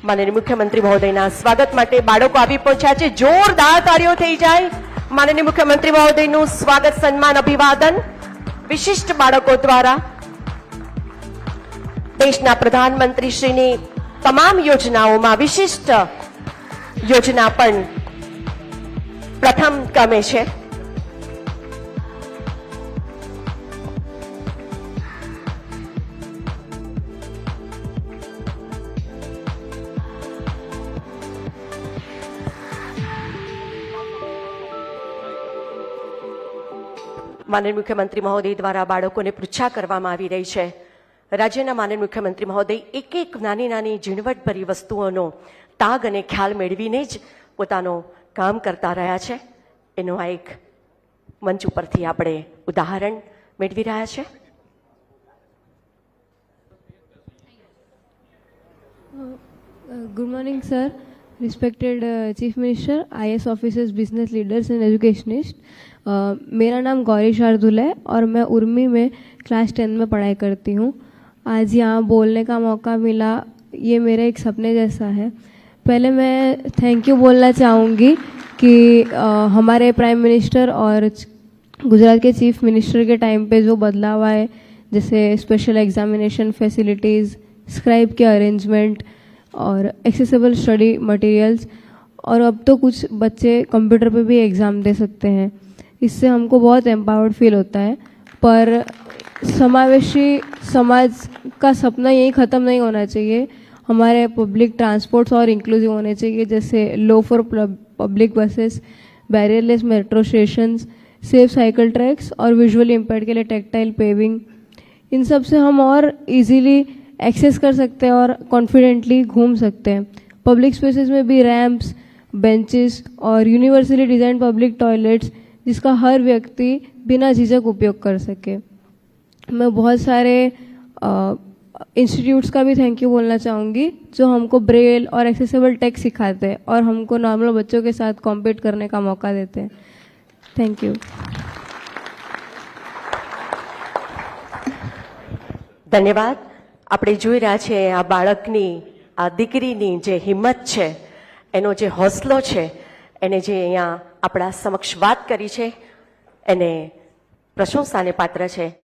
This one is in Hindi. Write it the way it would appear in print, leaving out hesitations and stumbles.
माननीय मुख्यमंत्री महोदयना स्वागत माटे बाळको आवी पहोंच्या छे। जोरदार ताळीओ थई जाय। माननीय मुख्यमंत्री महोदयनुं स्वागत सन्मान अभिवादन विशिष्ट बाळको द्वारा देशना प्रधानमंत्री श्रीनी तमाम योजनाओमां विशिष्ट योजना पण प्रथम क्रमे छे। माननीय मुख्यमंत्री महोदय द्वारा बाळकोने पृच्छा करवामां आवी रही छे। राज्यना माननीय मुख्यमंत्री महोदय एक एक नानी नानी झीणवटभरी वस्तुओनो ताग अने ख्याल मेळवीने ज पोतानो काम करता रह्या छे। एनो आ एक मंच उपरथी आपणे उदाहरण मेळवी रह्या छे। Good morning, sir. Respected Chief Minister, IAS officers, business leaders and educationists. मेरा नाम गौरी शार्दुल है और मैं उर्मी में क्लास 10 में पढ़ाई करती हूँ। आज यहाँ बोलने का मौका मिला, ये मेरे एक सपने जैसा है। पहले मैं थैंक यू बोलना चाहूँगी कि हमारे प्राइम मिनिस्टर और गुजरात के चीफ मिनिस्टर के टाइम पे जो बदलाव आए, जैसे स्पेशल एग्जामिनेशन फैसिलिटीज़, स्क्राइब के अरेंजमेंट और एक्सेसिबल स्टडी मटेरियल्स, और अब तो कुछ बच्चे कंप्यूटर पे भी एग्ज़ाम दे सकते हैं। इससे हमको बहुत एम्पावर्ड फील होता है। पर समावेशी समाज का सपना यही ख़त्म नहीं होना चाहिए। हमारे पब्लिक ट्रांसपोर्ट्स और इंक्लूसिव होने चाहिए, जैसे low floor public buses, barrierless metro stations, safe cycle tracks और विजुअली इम्पेयर्ड के लिए टेक्टाइल पेविंग। इन सब से हम और इजीली एक्सेस कर सकते हैं और कॉन्फिडेंटली घूम सकते हैं। पब्लिक स्पेसेस में भी रैम्प्स, बेंचेस और यूनिवर्सली डिज़ाइन पब्लिक टॉयलेट्स, जिसका हर व्यक्ति बिना झिझक उपयोग कर सके। मैं बहुत सारे इंस्टीट्यूट्स का भी थैंक यू बोलना चाहूँगी जो हमको ब्रेल और एक्सेसिबल टेक्स्ट सिखाते हैं और हमको नॉर्मल बच्चों के साथ कॉम्पीट करने का मौका देते हैं। Thank you. धन्यवाद। આપણે જોઈ રહ્યા છે આ બાળકની, આ દીકરીની જે હિંમત છે, એનો જે હોસલો છે, એને જે અહીંયા આપણા સમક્ષ વાત કરી છે, એને પ્રશંસાને પાત્ર છે।